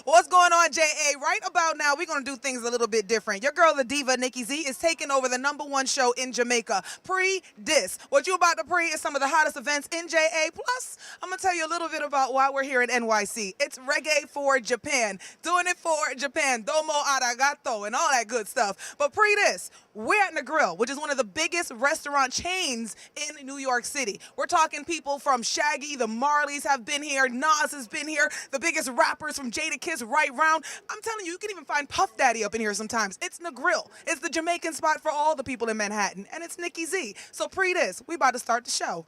What's going on, J.A.? Right about now, we're going to do things a little bit different. Your girl, the diva, Nikki Z, is taking over the #1 show in Jamaica, Pree Dis. What you about to pre is some of the hottest events in J.A. Plus, I'm going to tell you a little bit about why we're here in NYC. It's Reggae for Japan. Doing it for Japan. Domo arigato and all that good stuff. But Pree Dis, we're at the Grill, which is one of the biggest restaurant chains in New York City. We're talking people from Shaggy, the Marleys have been here, Nas has been here, the biggest rappers from Jada Kiss right round. I'm telling you, you can even find Puff Daddy up in here sometimes. It's the Grill. It's the Jamaican spot for all the people in Manhattan, and it's Nikki Z. So Pree Dis, we about to start the show.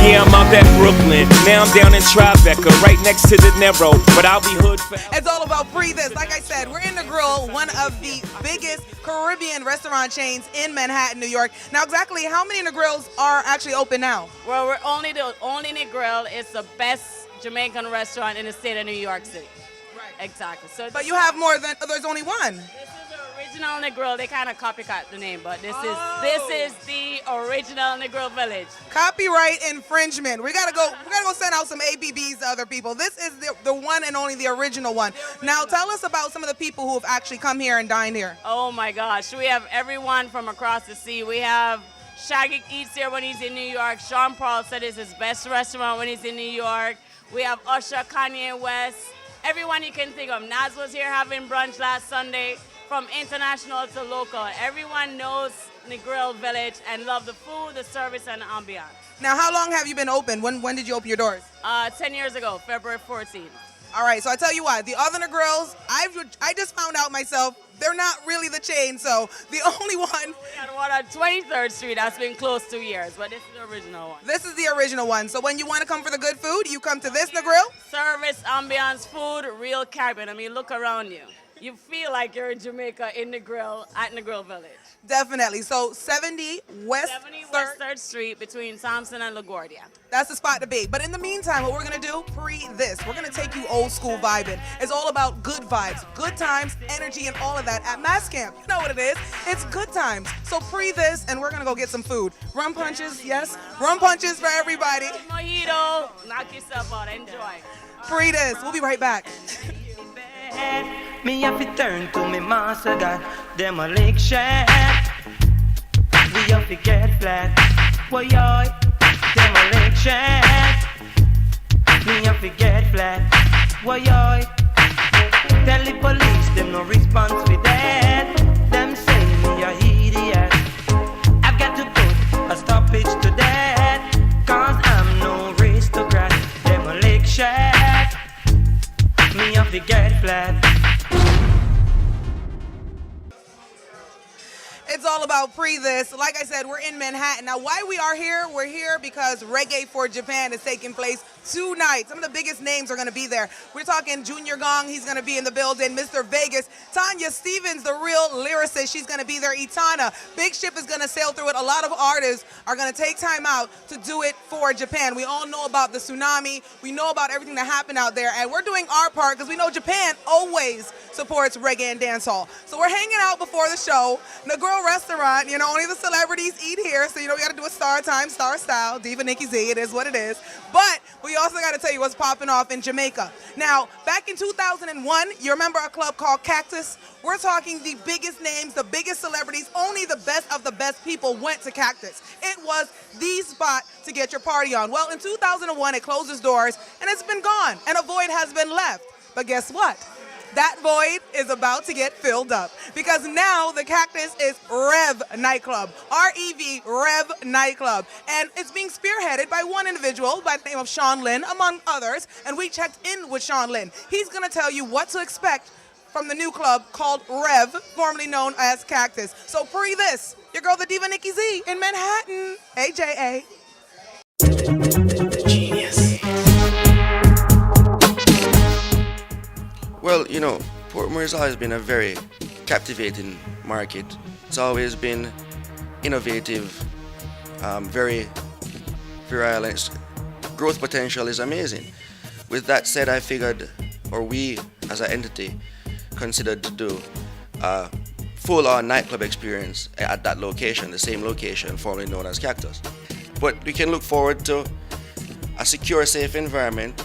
Yeah, I'm out at Brooklyn. Now I'm down in Tribeca, right next to the Narrow. But I'll be hood forever. It's all about Pree Dis. Like I said, we're in the Grill, one of the biggest Caribbean restaurant chains in Manhattan, New York. Now, exactly how many Negrills are actually open now? Well, we're only the only Negrill. It's the best Jamaican restaurant in the state of New York City. Right. Exactly. So, But you have more than, there's only one. this is the original Negrill. They kind of copycat the name, but this is the original Negrill Village. Copyright infringement. We gotta go send out some ABBs to other people. This is the one and only the original one. Now tell us about some of the people who have actually come here and dined here. Oh my gosh, we have everyone from across the sea. We have Shaggy eats here when he's in New York. Sean Paul said it's his best restaurant when he's in New York. We have Usher, Kanye West, everyone you can think of. Nas was here having brunch last Sunday. From international to local, everyone knows Negrill Village and love the food, the service, and the ambiance. Now, how long have you been open? When did you open your doors? 10 years ago, February 14th. All right, so I tell you what, the other Negrills, I just found out myself, they're not really the chain, so the only one. We had one on 23rd Street that's been closed 2 years, but this is the original one. This is the original one. So when you want to come for the good food, you come to this Negrill? Service, ambiance, food, real Caribbean. I mean, look around you. You feel like you're in Jamaica in Negrill at Negrill Village. Definitely. So 70 West 70 West 3rd Street between Thompson and LaGuardia. That's the spot to be. But in the meantime, what we're going to do, Pree Dis, we're going to take you old school vibing. It's all about good vibes, good times, energy, and all of that at Mass Camp. You know what it is. It's good times. So Pree Dis, and we're going to go get some food. Rum punches, yes. Rum punches for everybody. Mojito, knock yourself out, enjoy. Pree Dis, we'll be right back. Me have to turn to me master God. Them a lick shack. We have to get flat. Boy, yo, them a lick shack. Me have to get flat. Boy, yo, tell the police them no response with that. Them say me a idiot. I've got to put a stoppage to that. Cause I'm no aristocrat. Them a lick shack. Me have to get flat. It's all about Pree Dis. Like I said, we're in Manhattan. Now, why we are here? We're here because Reggae for Japan is taking place tonight. Some of the biggest names are going to be there. We're talking Junior Gong. He's going to be in the building. Mr. Vegas. Tanya Stevens, the real lyricist. She's going to be there. Itana. Big Ship is going to sail through it. A lot of artists are going to take time out to do it for Japan. We all know about the tsunami. We know about everything that happened out there. And we're doing our part because we know Japan always supports reggae and dancehall. So we're hanging out before the show. The Grill Restaurant, you know, only the celebrities eat here. So, you know, we got to do a star time, star style. Diva Nikki Z, it is what it is. But we also got to tell you what's popping off in Jamaica. Now, back in 2001, you remember a club called Cactus? We're talking the biggest names, the biggest celebrities, only the best of the best people went to Cactus. It was the spot to get your party on. Well, in 2001, it closed its doors, and it's been gone, and a void has been left. But guess what? That void is about to get filled up because now the Cactus is Rev Nightclub, R-E-V, Rev Nightclub. And it's being spearheaded by one individual by the name of Sean Lynn, among others. And we checked in with Sean Lynn. He's going to tell you what to expect from the new club called Rev, formerly known as Cactus. So Pree Dis, your girl the diva Nikki Z in Manhattan, AJA. Genius. Well, you know, Portmore has always been a very captivating market. It's always been innovative, very virile, and its growth potential is amazing. With that said, I figured, or we as an entity, considered to do a full-on nightclub experience at that location, the same location formerly known as Cactus. But we can look forward to a secure, safe environment,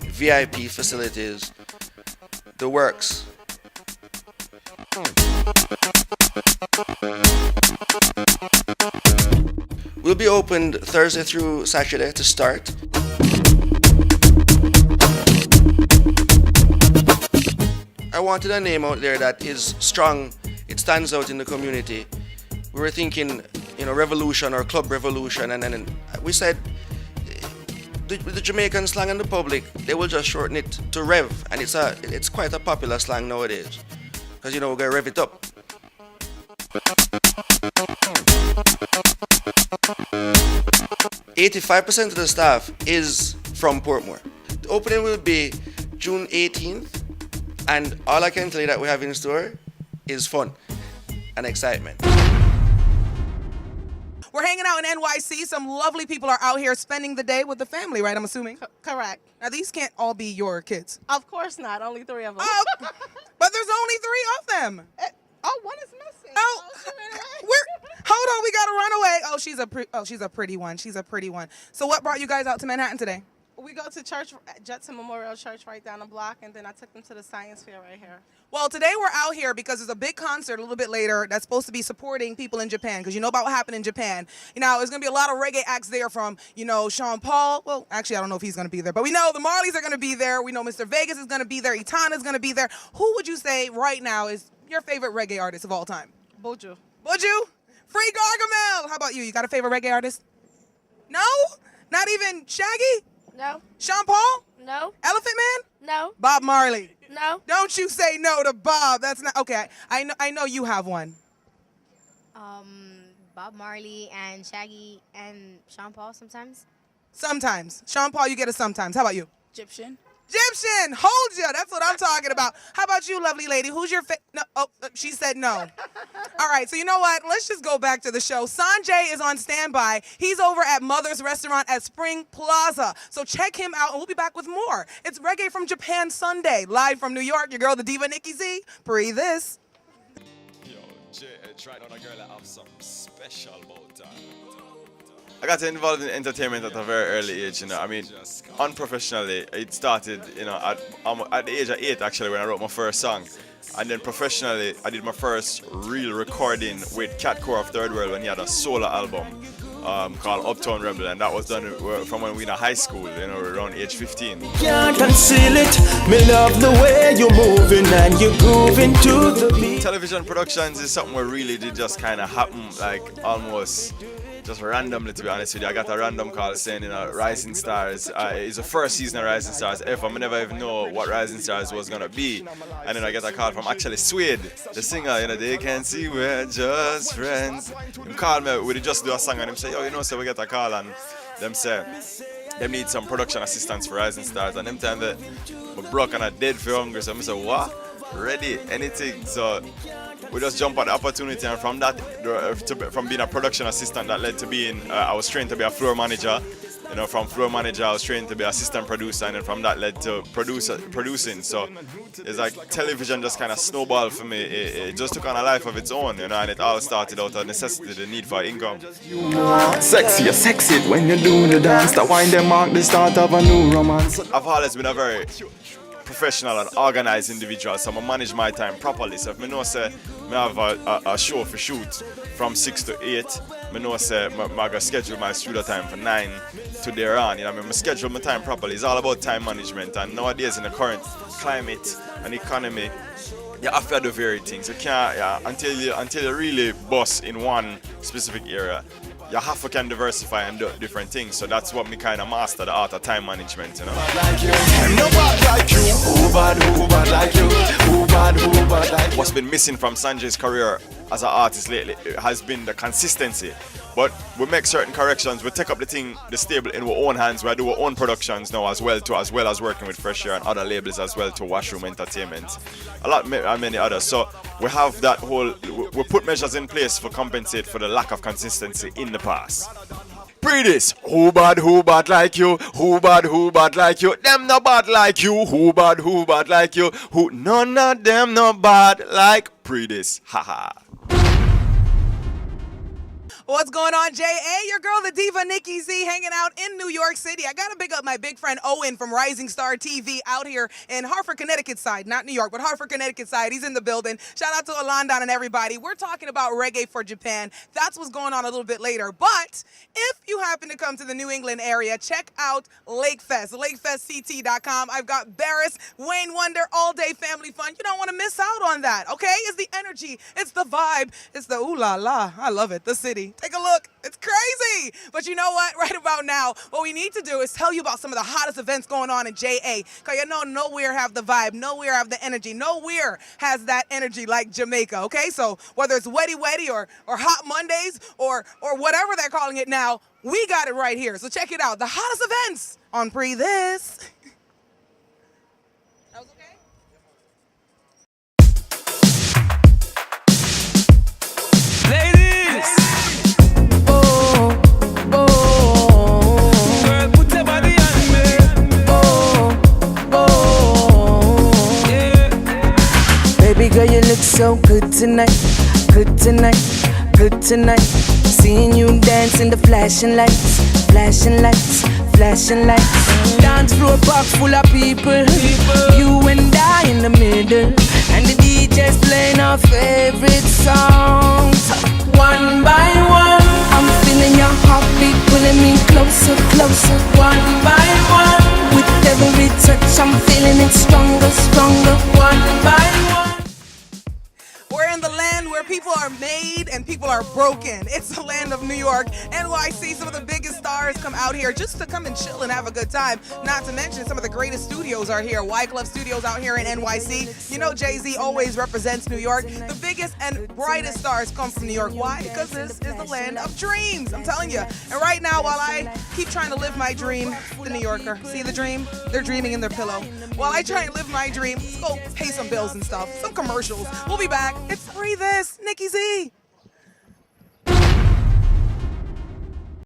VIP facilities, the works. We'll be opened Thursday through Saturday to start. I wanted a name out there that is strong, it stands out in the community. We were thinking, you know, revolution or club revolution, and then we said the Jamaican slang in the public, they will just shorten it to Rev, and it's quite a popular slang nowadays, because you know we're gonna rev it up. "85% of the staff is from Portmore. The opening will be June 18th, and all I can tell you that we have in store is fun and excitement. We're hanging out in NYC. Some lovely people are out here spending the day with the family, right? I'm assuming. Correct. Now, these can't all be your kids. Of course not. Only 3 of them. Oh, but there's only 3 of them. One is missing. Oh, hold on. We got to run away. Oh, she's a pretty one. She's a pretty one. So what brought you guys out to Manhattan today? We go to church, Judson Memorial Church right down the block, and then I took them to the science fair right here. Well, today we're out here because there's a big concert a little bit later that's supposed to be supporting people in Japan, because you know about what happened in Japan. You know, there's going to be a lot of reggae acts there from, you know, Sean Paul. Well, actually, I don't know if he's going to be there, but we know the Marleys are going to be there. We know Mr. Vegas is going to be there. Itana's going to be there. Who would you say right now is your favorite reggae artist of all time? Buju. Buju? Free Gargamel. How about you? You got a favorite reggae artist? No? Not even Shaggy? No. Sean Paul? No. Elephant Man? No. Bob Marley? No. Don't you say no to Bob. That's not okay. I know you have one. Bob Marley and Shaggy and Sean Paul sometimes. Sometimes. Sean Paul, you get a sometimes. How about you? Egyptian. Egyptian, hold ya. That's what I'm talking about. How about you, lovely lady? Who's your no? Oh, she said no. All right, so you know what? Let's just go back to the show. Sanjay is on standby. He's over at Mother's Restaurant at Spring Plaza. So check him out, and we'll be back with more. It's Reggae from Japan Sunday, live from New York. Your girl, the diva Nikki Z. Pree Dis. Yo, Jay, tried on a girl that have some special about time. I got involved in entertainment at a very early age, you know. I mean, unprofessionally, it started, you know, at the age of 8 actually when I wrote my first song. And then professionally, I did my first real recording with Cat Core of Third World when he had a solo album called Uptown Rebel, and that was done from when we were in high school, you know, around age 15. Can't conceal it, me love the way you're moving and you're grooving to the beat. Television productions is something where really did just kind of happen, like almost just randomly, to be honest with you. I got a random call saying, you know, Rising Stars, it's the first season of Rising Stars ever. I never even know what Rising Stars was gonna be. And then I get a call from actually Suede, the singer, you know, they can see we're just friends. He called me, we just do a song, and him say, yo, you know, so we get a call, and them say, them need some production assistance for Rising Stars. And them time that we broke and I dead for hungry, so I say, what? Ready, anything. So we just jump at the opportunity, and from that, from being a production assistant, that led to being, I was trained to be a floor manager. You know, from floor manager, I was trained to be assistant producer, and then from that led to producing. So it's like television just kind of snowballed for me. It just took on a life of its own, you know, and it all started out of necessity, the need for income. Sexy, you sexy it when you do the dance. That wind them mark the start of a new romance. I've always been a very professional and organized individual, so I manage my time properly. So if I know say I have a show for shoot from 6 to 8, I know say I'm going to schedule my studio time for 9 to there on. You know, I schedule my time properly. It's all about time management, and nowadays in the current climate and economy, you have to do various things. You can't, until you really bust in one specific area. you have to can diversify and do different things. So that's what me kind of master, the art of time management, you know. What's been missing from Sanjay's career as an artist lately has been the consistency. But we make certain corrections. We take up the stable in our own hands. We do our own productions now as well as working with Fresh Air and other labels as well, to Washroom Entertainment, many others. So we have that whole, we put measures in place to compensate for the lack of consistency in the past. Pree Dis, who bad like you? Who bad like you? Them no bad like you. Who bad like you? Who none of them no bad like Pree Dis. Haha. What's going on, J.A.? Your girl, the diva Nikki Z, hanging out in New York City. I got to big up my big friend Owen from Rising Star TV out here in Hartford, Connecticut side. Not New York, but Hartford, Connecticut side. He's in the building. Shout out to Alondon and everybody. We're talking about Reggae for Japan. That's what's going on a little bit later. But if you happen to come to the New England area, check out LakeFest, lakefestct.com. I've got Barris, Wayne Wonder, all-day family fun. You don't want to miss out on that, okay? It's the energy. It's the vibe. It's the ooh la la. I love it. The city. Take a look. It's crazy. But you know what? Right about now, what we need to do is tell you about some of the hottest events going on in JA. Because you know nowhere have the vibe, nowhere have the energy, nowhere has that energy like Jamaica, okay? So whether it's Weddy Weddy or Hot Mondays or whatever they're calling it now, we got it right here. So check it out. The hottest events on Pree Dis. That was okay? Ladies! Baby girl, you look so good tonight, good tonight, good tonight. Seeing you dance in the flashing lights, flashing lights, flashing lights. Dance floor box full of people, you and I in the middle, and the DJ's playing our favorite songs. One by one, I'm feeling your heartbeat pulling me closer, closer. One by one, with every touch I'm feeling it stronger, stronger. One by one. We're in the land where people are made and people are broken. It's the land of New York, NYC. Some of the biggest stars come out here just to come and chill and have a good time. Not to mention some of the greatest studios are here. Y Club Studios out here in NYC. You know Jay-Z always represents New York. The biggest and brightest stars come from New York. Why? Because this is the land of dreams. I'm telling you. And right now, while I keep trying to live my dream, the New Yorker, see the dream? They're dreaming in their pillow. While I try and live my dream, let's go pay some bills and stuff. Some commercials. We'll be back. It's Pree Dis, Nikki Z.